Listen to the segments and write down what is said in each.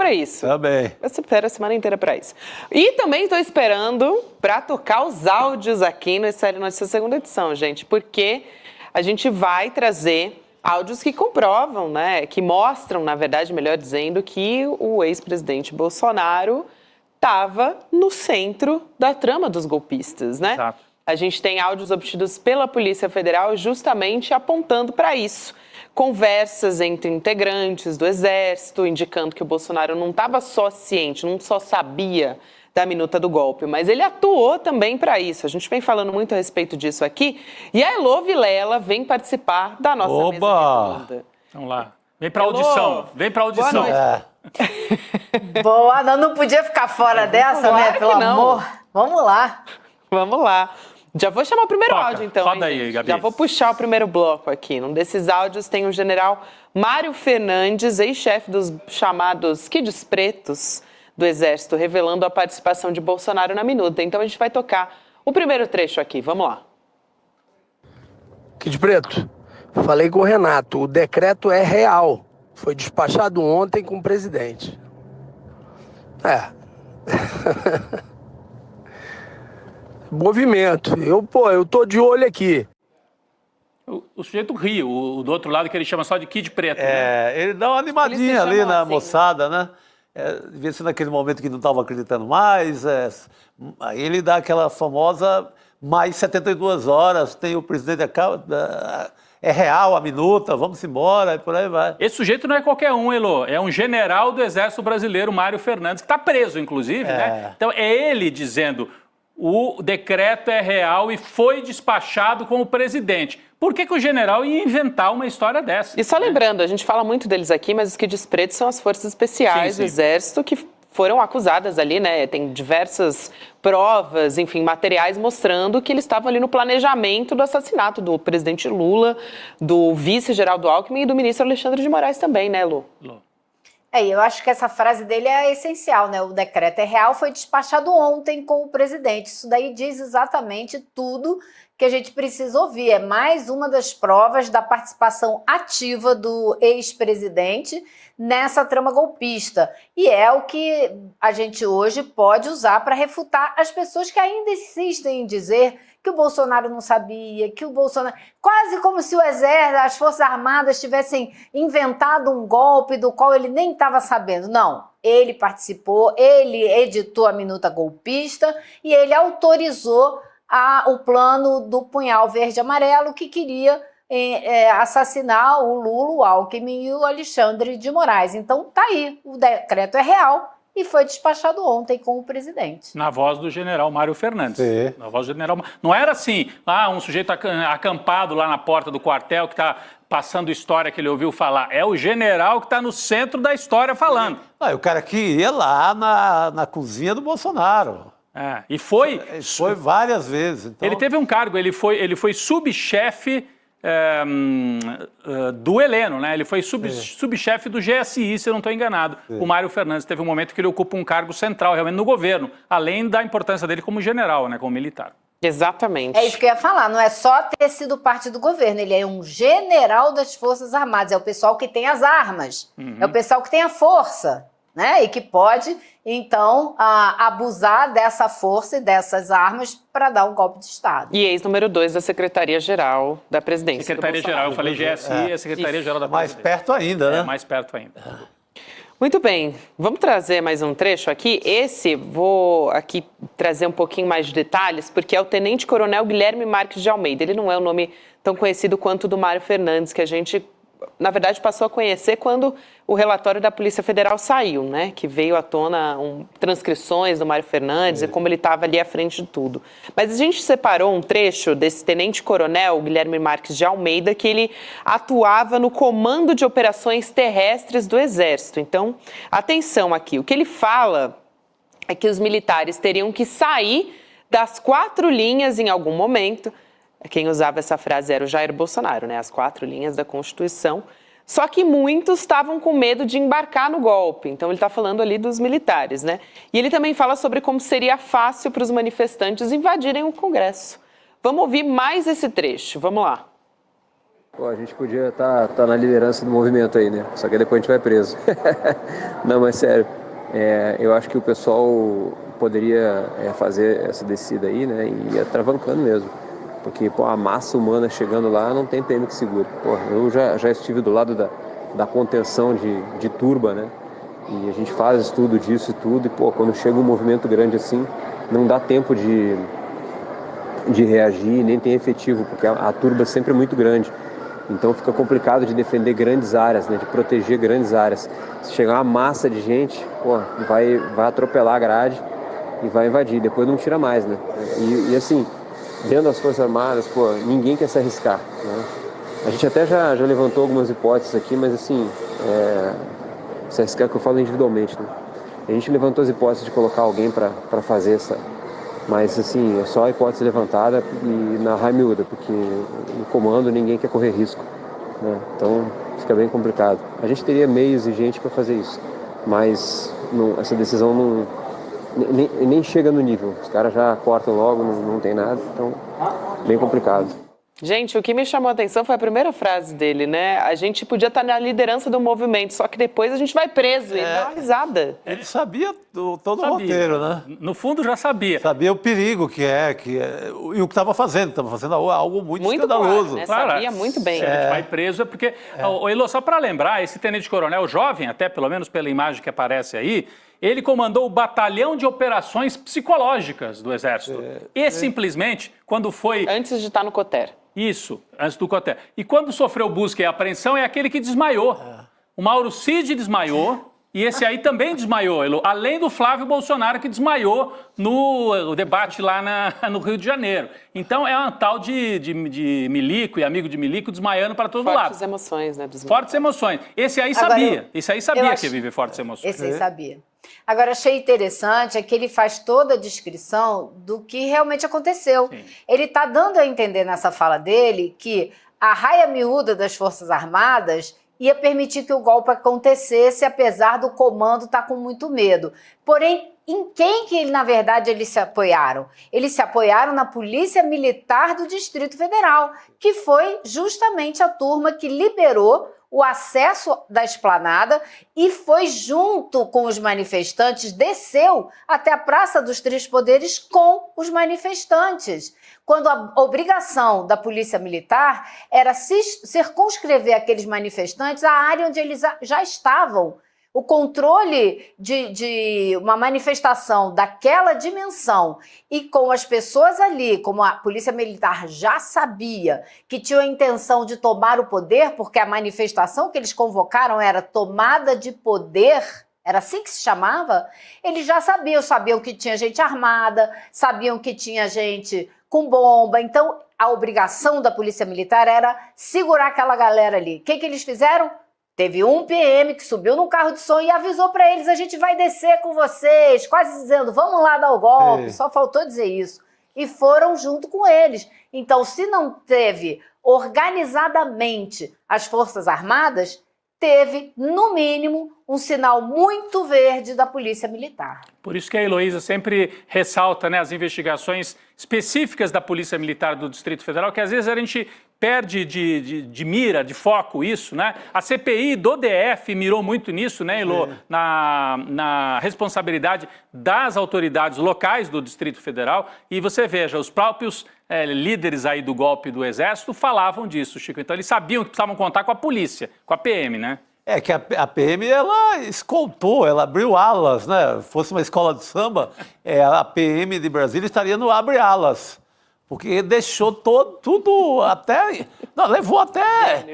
para isso. Também. Eu espero a semana inteira para isso. E também estou esperando para tocar os áudios aqui no Estéreo Notícias segunda edição, gente, porque a gente vai trazer áudios que comprovam, né, que mostram, na verdade, melhor dizendo, que o ex-presidente Bolsonaro estava no centro da trama dos golpistas, né? Exato. A gente tem áudios obtidos pela Polícia Federal justamente apontando para isso. Conversas entre integrantes do Exército, indicando que o Bolsonaro não estava só ciente, não só sabia da minuta do golpe, mas ele atuou também para isso. A gente vem falando muito a respeito disso aqui. E a Elô Vilela vem participar da nossa mesa redonda. Vamos lá. Vem para audição. Vem para audição. Boa, não podia ficar fora dessa, claro, né? Pelo amor. Vamos lá. Vamos lá. Já vou chamar o primeiro áudio, então. Roda aí, Gabi. Já vou puxar o primeiro bloco aqui. Num desses áudios tem o general Mário Fernandes, ex-chefe dos chamados Kids Pretos do Exército, revelando a participação de Bolsonaro na minuta. Então a gente vai tocar o primeiro trecho aqui. Vamos lá. Kid Preto, falei com o Renato. O decreto é real. Foi despachado ontem com o presidente. Movimento. Eu tô de olho aqui. O sujeito ri, o do outro lado que ele chama só de Kid Preto. Né? Ele dá uma animadinha ali na moçada, né? Devia ser naquele momento que não estava acreditando mais. Aí ele dá aquela famosa mais 72 horas, tem o presidente é real a minuta, vamos embora, e por aí vai. Esse sujeito não é qualquer um, Elô, é um general do Exército Brasileiro, Mário Fernandes, que está preso, inclusive, né? Então é ele dizendo: o decreto é real e foi despachado com o presidente. Por que o general ia inventar uma história dessa? E só lembrando, a gente fala muito deles aqui, mas os Kids Pretos são as forças especiais do Exército que foram acusadas ali, né? Tem diversas provas, enfim, materiais mostrando que eles estavam ali no planejamento do assassinato do presidente Lula, do vice-Geraldo Alckmin e do ministro Alexandre de Moraes também, né, Lu? Eu acho que essa frase dele é essencial, né? O decreto é real, foi despachado ontem com o presidente. Isso daí diz exatamente tudo que a gente precisa ouvir. É mais uma das provas da participação ativa do ex-presidente nessa trama golpista. E é o que a gente hoje pode usar para refutar as pessoas que ainda insistem em dizer que o Bolsonaro não sabia, que o Bolsonaro... Quase como se o Exército, as Forças Armadas tivessem inventado um golpe do qual ele nem estava sabendo. Não, ele participou, ele editou a minuta golpista e ele autorizou o plano do punhal verde e amarelo que queria assassinar o Lula, o Alckmin e o Alexandre de Moraes. Então tá aí, o decreto é real. E foi despachado ontem com o presidente. Na voz do general Mário Fernandes. Sim. Na voz do general. Não era assim, um sujeito acampado lá na porta do quartel que está passando história que ele ouviu falar. É o general que está no centro da história falando. O cara que ia lá na cozinha do Bolsonaro. E foi... Foi várias vezes. Então... Ele teve um cargo, ele foi subchefe do Heleno, né? Ele foi subchefe do GSI, se eu não estou enganado. O Mário Fernandes teve um momento que ele ocupa um cargo central realmente no governo, além da importância dele como general, né? Como militar. Exatamente. É isso que eu ia falar, não é só ter sido parte do governo, ele é um general das Forças Armadas, é o pessoal que tem as armas, é o pessoal que tem a força, né? E que pode, então, abusar dessa força e dessas armas para dar um golpe de Estado. E ex-número 2 da Secretaria-Geral da Presidência. Secretaria-Geral, eu falei GSI, a Secretaria-Geral da Presidência. Mais perto ainda, né? Mais perto ainda. Muito bem, vamos trazer mais um trecho aqui. Vou aqui trazer um pouquinho mais de detalhes, porque é o Tenente Coronel Guilherme Marques de Almeida. Ele não é um nome tão conhecido quanto o do Mário Fernandes, que a gente, na verdade, passou a conhecer quando o relatório da Polícia Federal saiu, né? Que veio à tona transcrições do Mário Fernandes e como ele estava ali à frente de tudo. Mas a gente separou um trecho desse tenente-coronel Guilherme Marques de Almeida, que ele atuava no Comando de Operações Terrestres do Exército. Então, atenção aqui, o que ele fala é que os militares teriam que sair das 4 linhas em algum momento. Quem usava essa frase era o Jair Bolsonaro, né? As 4 linhas da Constituição. Só que muitos estavam com medo de embarcar no golpe. Então ele está falando ali dos militares, né? E ele também fala sobre como seria fácil para os manifestantes invadirem o Congresso. Vamos ouvir mais esse trecho. Vamos lá. Pô, a gente podia tá na liderança do movimento aí, né? Só que depois a gente vai preso. Não, mas sério, eu acho que o pessoal poderia fazer essa descida aí, né? E ir atravancando mesmo. Porque, pô, a massa humana chegando lá não tem PM que segure. Pô, eu já estive do lado da contenção de turba, né? E a gente faz estudo disso e tudo. E, pô, quando chega um movimento grande assim, não dá tempo de reagir, nem tem efetivo, porque a turba sempre é muito grande. Então fica complicado de defender grandes áreas, né, de proteger grandes áreas. Se chegar uma massa de gente, pô, vai atropelar a grade e vai invadir, depois não tira mais, né? E assim, dentro das Forças Armadas, pô, ninguém quer se arriscar, né? A gente até já levantou algumas hipóteses aqui, mas assim, se arriscar que eu falo individualmente, né? A gente levantou as hipóteses de colocar alguém para fazer essa... Mas, assim, é só a hipótese levantada e na raia miúda, porque no comando ninguém quer correr risco, né? Então, fica bem complicado. A gente teria meios e gente para fazer isso, mas essa decisão nem chega no nível. Os caras já cortam logo, não tem nada, então, bem complicado. Gente, o que me chamou a atenção foi a primeira frase dele, né? A gente podia estar na liderança do movimento, só que depois a gente vai preso. Ele dá uma risada. Ele sabia todo o roteiro, né? No fundo, já sabia. Sabia o perigo que é e o que estava fazendo. Estava fazendo algo muito escandaloso. Claro, né? Sabia muito bem. Se a gente vai preso é porque... Elô, só para lembrar, esse tenente-coronel jovem, até pelo menos pela imagem que aparece aí, ele comandou o Batalhão de Operações Psicológicas do Exército. Simplesmente, quando foi... Antes de estar no Coter. Isso, antes do Coter. E quando sofreu busca e apreensão, é aquele que desmaiou. O Mauro Cid desmaiou e esse aí também desmaiou, Elô, além do Flávio Bolsonaro, que desmaiou no debate lá no Rio de Janeiro. Então é um tal de milico e amigo de milico desmaiando para todo lado. Fortes emoções, né? Fortes emoções. Esse aí sabia. Esse aí sabia que ia viver fortes emoções. Esse aí sabia. Agora, achei interessante é que ele faz toda a descrição do que realmente aconteceu. Sim. Ele está dando a entender nessa fala dele que a raia miúda das Forças Armadas ia permitir que o golpe acontecesse, apesar do comando estar com muito medo. Porém, em quem que, na verdade, eles se apoiaram? Eles se apoiaram na Polícia Militar do Distrito Federal, que foi justamente a turma que liberou o acesso da esplanada e foi junto com os manifestantes, desceu até a Praça dos Três Poderes com os manifestantes, quando a obrigação da Polícia Militar era circunscrever aqueles manifestantes à área onde eles já estavam. O controle de uma manifestação daquela dimensão e com as pessoas ali, como a Polícia Militar já sabia que tinha a intenção de tomar o poder, porque a manifestação que eles convocaram era tomada de poder, era assim que se chamava, eles já sabiam que tinha gente armada, sabiam que tinha gente com bomba, então a obrigação da Polícia Militar era segurar aquela galera ali. O que eles fizeram? Teve um PM que subiu num carro de som e avisou para eles, a gente vai descer com vocês, quase dizendo, vamos lá dar o golpe, só faltou dizer isso. E foram junto com eles. Então, se não teve organizadamente as Forças Armadas, teve, no mínimo, um sinal muito verde da Polícia Militar. Por isso que a Heloísa sempre ressalta, né, as investigações específicas da Polícia Militar do Distrito Federal, que às vezes a gente perde de mira, de foco isso, né? A CPI do DF mirou muito nisso, né, Elô? Na responsabilidade das autoridades locais do Distrito Federal. E você veja, os próprios líderes aí do golpe do Exército falavam disso, Chico. Então eles sabiam que precisavam contar com a polícia, com a PM, né? É que a PM, ela escoltou, ela abriu alas, né? Fosse uma escola de samba, a PM de Brasília estaria no abre alas. Porque deixou tudo até... Não, levou até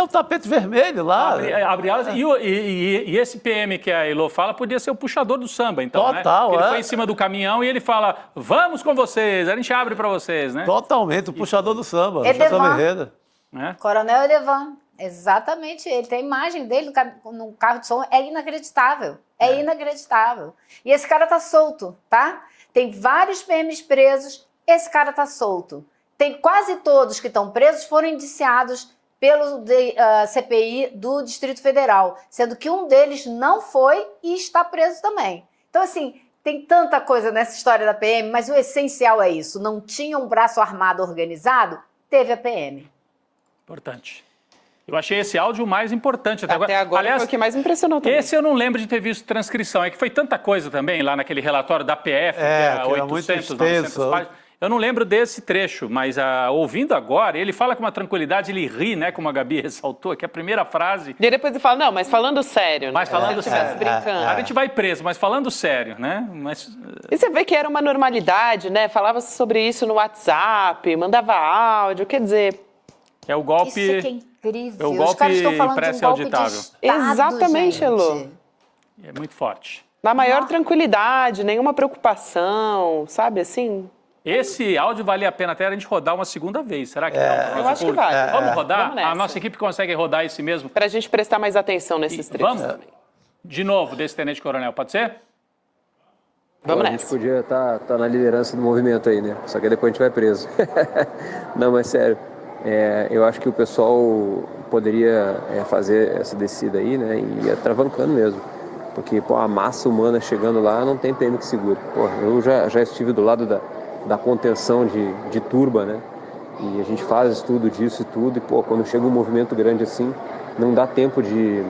o tapete vermelho lá. Abre alas. E esse PM que a Elô fala podia ser o puxador do samba, então, total, né? Ele foi em cima do caminhão e ele fala, vamos com vocês, a gente abre para vocês, né? Totalmente, o puxador do samba. Edevan. Né? Coronel Edevan. Exatamente, ele tem a imagem dele no carro de som, é inacreditável, inacreditável. E esse cara tá solto, tá? Tem vários PMs presos, esse cara tá solto. Tem quase todos que estão presos foram indiciados pelo CPI do Distrito Federal, sendo que um deles não foi e está preso também. Então, assim, tem tanta coisa nessa história da PM, mas o essencial é isso, não tinha um braço armado organizado, teve a PM. Importante. Eu achei esse áudio o mais importante até agora. Até agora Aliás, foi o que mais impressionou também. Esse eu não lembro de ter visto transcrição. É que foi tanta coisa também lá naquele relatório da PF, que era que era 800, muito 900 extenso. páginas. Eu não lembro desse trecho, mas ouvindo agora, ele fala com uma tranquilidade, ele ri, né, como a Gabi ressaltou, que a primeira frase... E depois ele fala, não, mas falando sério. Mas falando Se estivesse sério. brincando. A gente vai preso, mas falando sério, né? Mas, E você vê que era uma normalidade, né? Falava sobre isso no WhatsApp, mandava áudio, quer dizer... é o golpe... Isso que é incrível. É o golpe Os caras estão falando de um golpe de pré-auditável. Estado, Exatamente, gente. Elô. É muito forte. Na maior tranquilidade, nenhuma preocupação, sabe assim? Esse áudio vale a pena até a gente rodar uma segunda vez. Será que não? Eu acho que vale. Vamos rodar? Vamos nessa. A nossa equipe consegue rodar esse mesmo? Pra gente prestar mais atenção nesses trechos Vamos? também. De novo, desse tenente coronel, pode ser? Vamos A gente nessa. podia estar na liderança do movimento aí, né? Só que depois a gente vai preso. Não, mas sério. Eu acho que o pessoal poderia fazer essa descida aí, né? E ir atravancando mesmo. Porque, pô, a massa humana chegando lá não tem PM que segure. Pô, eu já estive do lado da contenção de turba, né? E a gente faz estudo disso e tudo. E, pô, quando chega um movimento grande assim, não dá tempo de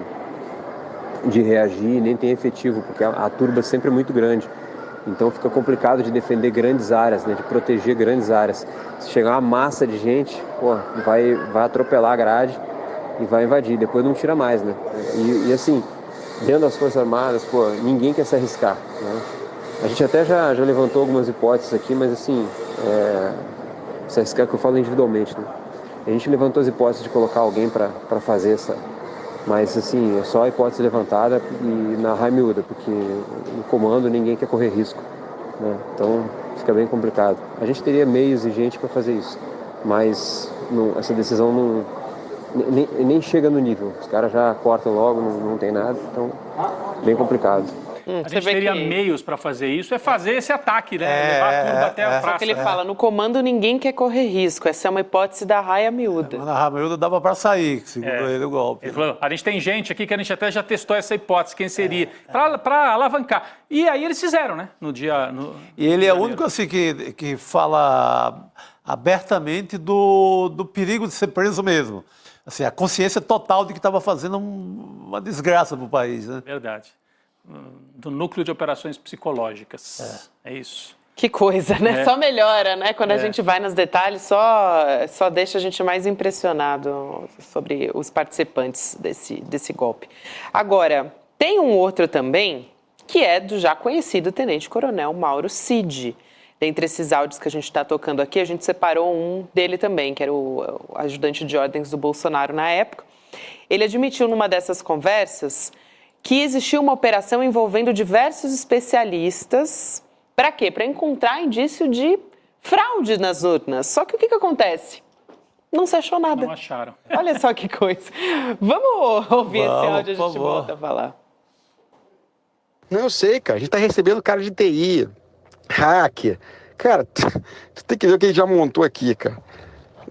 reagir, nem tem efetivo, porque a turba sempre é muito grande. Então fica complicado de defender grandes áreas, né? De proteger grandes áreas. Se chegar uma massa de gente, pô, vai atropelar a grade e vai invadir. Depois não tira mais, né? E assim, dentro das Forças Armadas, pô, ninguém quer se arriscar, né? A gente até já levantou algumas hipóteses aqui, mas assim, se arriscar que eu falo individualmente, né? A gente levantou as hipóteses de colocar alguém para fazer essa... Mas, assim, é só a hipótese levantada e na raia miúda, porque no comando ninguém quer correr risco, né? Então, fica bem complicado. A gente teria meios e gente para fazer isso, mas essa decisão nem chega no nível. Os caras já cortam logo, não tem nada, então, bem complicado. A gente teria meios para fazer isso, é fazer esse ataque, né? Levar a turba até a praça. Só que ele fala, no comando ninguém quer correr risco. Essa é uma hipótese da raia miúda. Na raia miúda dava para sair, segundo ele, o golpe. Ele falou, a gente tem gente aqui que a gente até já testou essa hipótese, quem seria, para alavancar. E aí eles fizeram, né? E ele é o único assim que fala abertamente do perigo de ser preso mesmo. Assim, a consciência total de que estava fazendo uma desgraça para o país, né? Verdade. Do núcleo de operações psicológicas. É isso. Que coisa, né? Só melhora, né? Quando a gente vai nos detalhes, só deixa a gente mais impressionado sobre os participantes desse golpe. Agora, tem um outro também, que é do já conhecido tenente-coronel Mauro Cid. Dentre esses áudios que a gente está tocando aqui, a gente separou um dele também, que era o ajudante de ordens do Bolsonaro na época. Ele admitiu numa dessas conversas que existiu uma operação envolvendo diversos especialistas. Para quê? Para encontrar indício de fraude nas urnas. Só que o que acontece? Não se achou nada. Não acharam. Olha só que coisa. Vamos ouvir esse áudio e a gente volta a falar. Não, eu sei, cara. A gente tá recebendo cara de TI, hacker. Cara, tu tem que ver o que a gente já montou aqui, cara.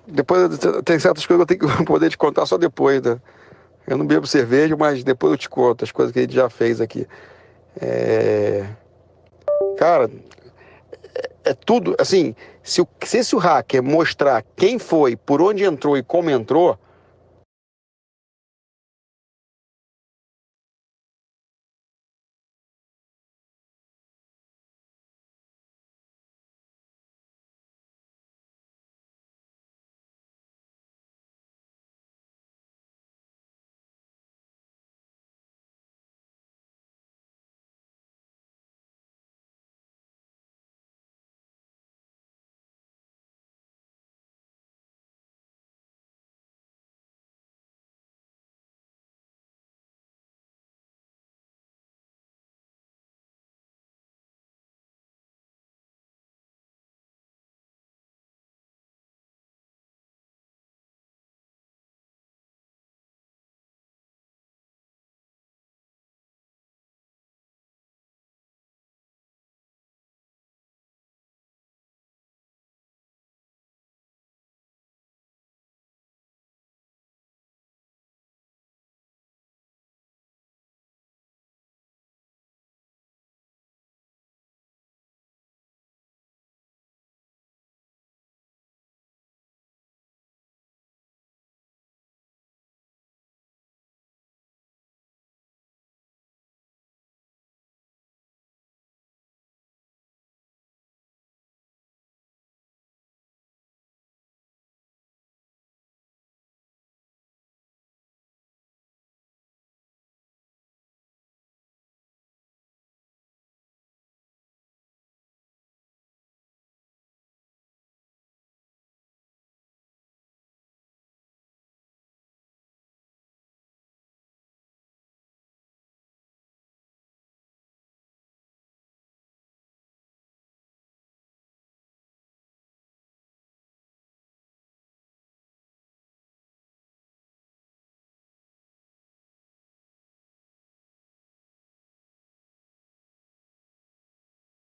Depois tem certas coisas que eu tenho que poder te contar só depois, né? Eu não bebo cerveja, mas depois eu te conto as coisas que a gente já fez aqui. Cara, é tudo, assim, se esse hacker mostrar quem foi, por onde entrou e como entrou,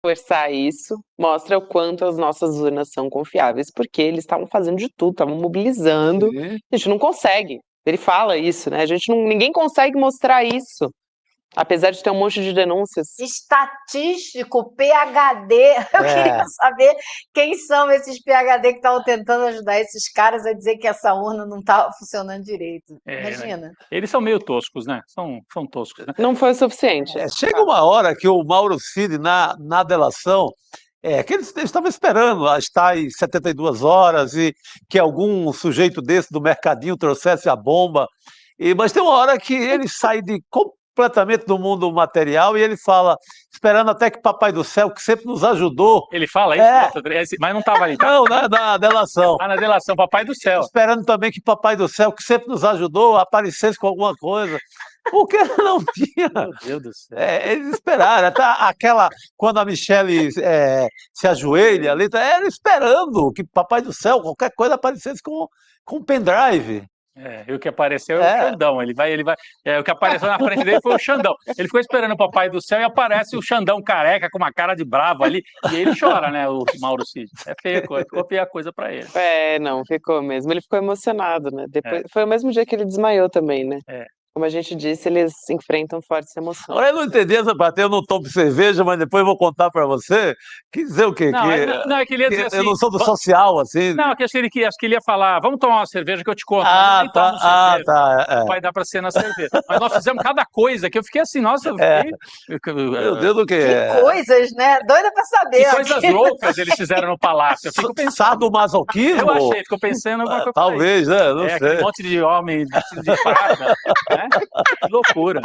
Forçar isso mostra o quanto as nossas urnas são confiáveis, porque eles estavam fazendo de tudo, estavam mobilizando. Sim. A gente não consegue. Ele fala isso, né? Ninguém consegue mostrar isso, apesar de ter um monte de denúncias. Estatístico, PhD. Eu queria saber quem são esses PhD que estavam tentando ajudar esses caras a dizer que essa urna não estava funcionando direito. Imagina. Né? Eles são meio toscos, né? São toscos, né? Não foi o suficiente. Chega uma hora que o Mauro Cid, na delação, que eles estavam esperando as tais 72 horas e que algum sujeito desse do mercadinho trouxesse a bomba. Mas tem uma hora que ele sai completamente do mundo material e ele fala, esperando até que Papai do Céu, que sempre nos ajudou. Ele fala isso, mas não estava ali. Tá? Não, na delação. Na delação, Papai do Céu. Esperando também que Papai do Céu, que sempre nos ajudou, aparecesse com alguma coisa. Porque não tinha. Meu Deus do céu. Eles esperaram. Até quando a Michelle se ajoelha ali, era esperando que Papai do Céu, qualquer coisa, aparecesse com um pendrive. E o que apareceu é o Xandão. Ele vai, o que apareceu na frente dele foi o Xandão. Ele ficou esperando o Papai do Céu e aparece o Xandão careca com uma cara de bravo ali. E ele chora, né, o Mauro Cid. É feia coisa, ficou feia coisa pra ele. Não, ficou mesmo. Ele ficou emocionado, né? Depois, foi o mesmo dia que ele desmaiou também, né? Como a gente disse, eles enfrentam fortes emoções. Agora eu não entendi essa parte, eu não tomo cerveja, mas depois eu vou contar para você. Quer dizer o quê? Não, é que ele ia dizer assim... Eu não sou do social, assim. Não, acho que ele ia falar, vamos tomar uma cerveja que eu te conto. Vai dar para ser na cerveja. Mas nós fizemos cada coisa que eu fiquei assim, nossa, eu fiquei... Meu Deus do quê? Que coisas, né? Doida para saber. Que coisas loucas eles fizeram no palácio. Eu fico pensando... Sadomasoquismo? Eu achei, ficou pensando alguma coisa. Talvez, né? Não sei. Aquele monte de homem vestido de prata, né? Que loucura.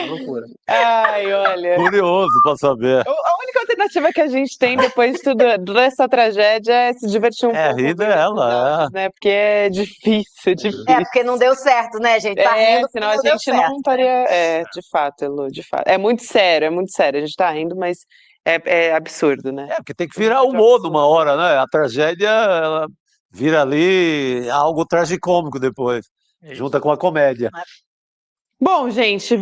Loucura. Ai, olha. Curioso para saber. A única alternativa que a gente tem depois de toda essa tragédia é se divertir um pouco. Rir dela, né? Porque é difícil. Porque não deu certo, né, gente? Tá rindo, senão a gente não estaria. De fato, Elô, de fato. É muito sério. A gente tá rindo, mas é absurdo, né? Porque tem que virar humor numa hora, né? A tragédia, ela vira ali algo tragicômico depois. Junta com a comédia. Bom, gente,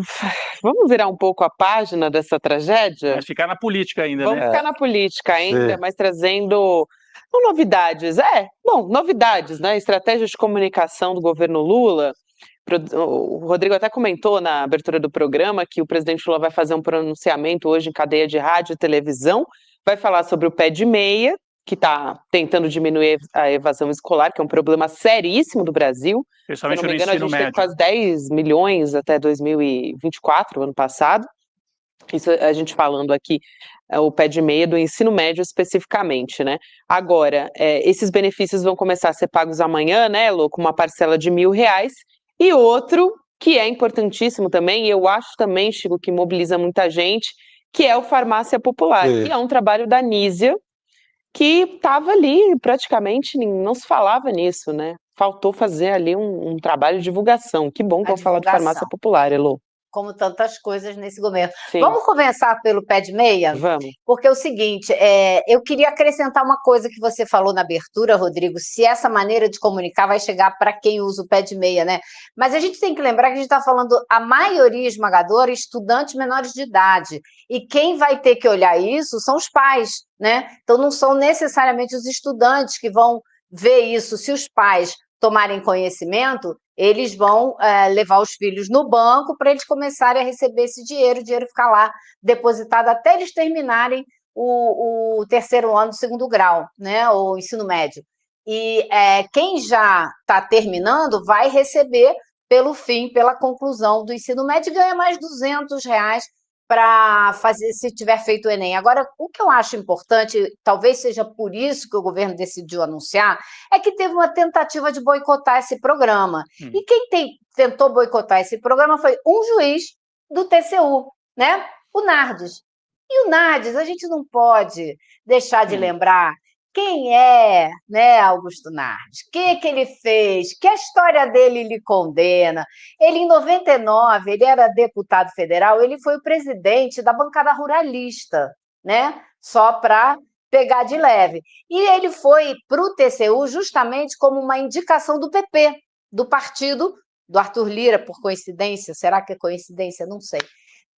vamos virar um pouco a página dessa tragédia? Vai ficar na política ainda, Vamos ficar na política ainda, mas trazendo novidades. Novidades, né? Estratégia de comunicação do governo Lula. O Rodrigo até comentou na abertura do programa que o presidente Lula vai fazer um pronunciamento hoje em cadeia de rádio e televisão, vai falar sobre o pé de meia, que está tentando diminuir a evasão escolar, que é um problema seríssimo do Brasil. Principalmente Se não me engano, a gente teve quase 10 milhões até 2024, ano passado. Isso a gente falando aqui, o pé de meia do ensino médio especificamente, né? Agora, esses benefícios vão começar a ser pagos amanhã, né, Lô, com uma parcela de R$1.000. E outro, que é importantíssimo também, e eu acho também, Chico, que mobiliza muita gente, que é o Farmácia Popular, que é um trabalho da Nízia, que estava ali, praticamente não se falava nisso, né? Faltou fazer ali um trabalho de divulgação. Que bom que eu vou falar de Farmácia Popular, Elô. Como tantas coisas nesse governo. Sim. Vamos começar pelo pé de meia? Vamos. Porque é o seguinte, eu queria acrescentar uma coisa que você falou na abertura, Rodrigo, se essa maneira de comunicar vai chegar para quem usa o pé de meia, né? Mas a gente tem que lembrar que a gente está falando, a maioria esmagadora, estudantes menores de idade. E quem vai ter que olhar isso são os pais, né? Então não são necessariamente os estudantes que vão ver isso. Se os pais tomarem conhecimento, eles vão levar os filhos no banco para eles começarem a receber esse dinheiro, o dinheiro ficar lá depositado até eles terminarem o terceiro ano do segundo grau, né, o ensino médio. E quem já está terminando vai receber pelo fim, pela conclusão do ensino médio, e ganha mais R$200 para fazer, se tiver feito o Enem. Agora, o que eu acho importante, talvez seja por isso que o governo decidiu anunciar, é que teve uma tentativa de boicotar esse programa. E quem tentou boicotar esse programa foi um juiz do TCU, né? O Nardes. E o Nardes, a gente não pode deixar de lembrar quem é, né, Augusto Nardes? O que ele fez? Que a história dele lhe condena? Ele, em 99, ele era deputado federal, ele foi o presidente da bancada ruralista, né? Só para pegar de leve. E ele foi para o TCU justamente como uma indicação do PP, do partido do Arthur Lira, por coincidência. Será que é coincidência? Não sei.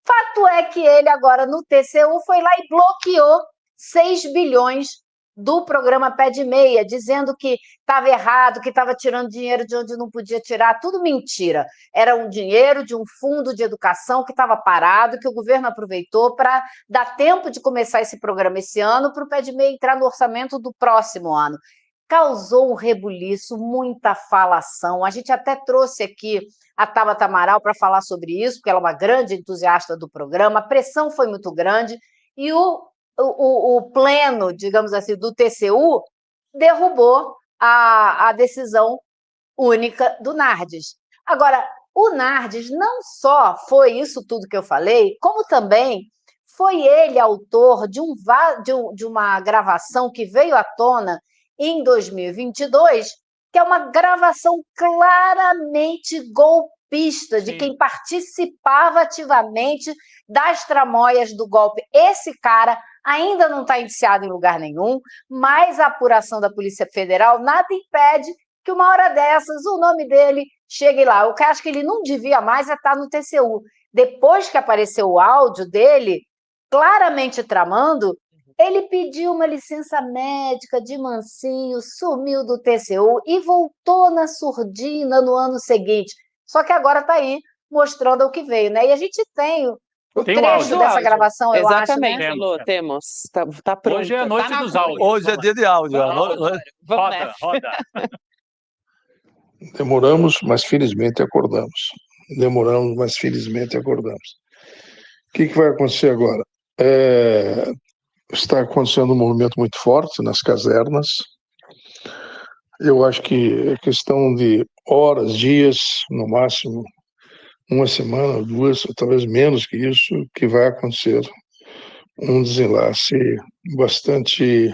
Fato é que ele agora no TCU foi lá e bloqueou 6 bilhões do programa Pé de Meia, dizendo que estava errado, que estava tirando dinheiro de onde não podia tirar, tudo mentira. Era um dinheiro de um fundo de educação que estava parado, que o governo aproveitou para dar tempo de começar esse programa esse ano, para o Pé de Meia entrar no orçamento do próximo ano. Causou um rebuliço, muita falação. A gente até trouxe aqui a Tabata Amaral para falar sobre isso, porque ela é uma grande entusiasta do programa, a pressão foi muito grande, e o pleno, digamos assim, do TCU derrubou a decisão única do Nardes. Agora, o Nardes não só foi isso tudo que eu falei, como também foi ele autor de uma gravação que veio à tona em 2022, que é uma gravação claramente golpista, de quem participava ativamente das tramóias do golpe. Esse cara ainda não está indiciado em lugar nenhum, mas a apuração da Polícia Federal nada impede que uma hora dessas o nome dele chegue lá. Eu acho que ele não devia mais estar no TCU. Depois que apareceu o áudio dele, claramente tramando, ele pediu uma licença médica de mansinho, sumiu do TCU e voltou na surdina no ano seguinte. Só que agora está aí mostrando o que veio, né? E a gente tem o trecho dessa gravação, eu acho. Exatamente, Né? Elô, temos. Tá pronto. Hoje é a noite dos áudios. Hoje é dia de áudio. Roda. Demoramos, mas felizmente acordamos. Demoramos, mas felizmente acordamos. O que vai acontecer agora? Está acontecendo um movimento muito forte nas casernas. Eu acho que é questão de horas, dias, no máximo, uma semana, 2, ou talvez menos que isso, que vai acontecer um desenlace bastante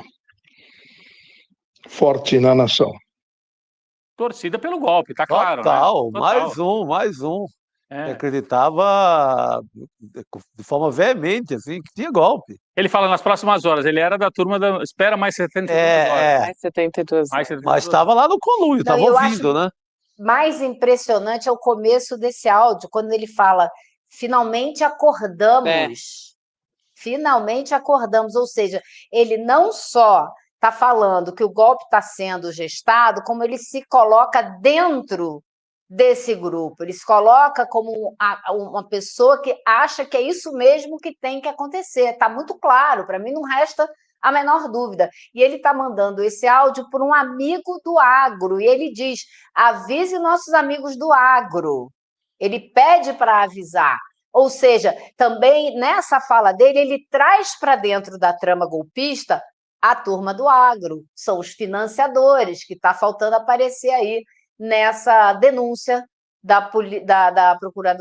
forte na nação. Torcida pelo golpe, tá claro. Total, né? mais um. Acreditava de forma veemente, assim, que tinha golpe. Ele fala nas próximas horas, ele era da turma da... Espera mais 72 horas. Mais 72 horas. Mas estava lá no conluio, estava ouvindo, né? Mais impressionante é o começo desse áudio, quando ele fala, finalmente acordamos. Finalmente acordamos, ou seja, ele não só está falando que o golpe está sendo gestado, como ele se coloca dentro desse grupo, ele se coloca como uma pessoa que acha que é isso mesmo que tem que acontecer. Está muito claro, para mim não resta a menor dúvida. E ele está mandando esse áudio por um amigo do agro, e ele diz, avise nossos amigos do agro. Ele pede para avisar. Ou seja, também nessa fala dele, ele traz para dentro da trama golpista a turma do agro, são os financiadores, que está faltando aparecer aí nessa denúncia da Procuradoria.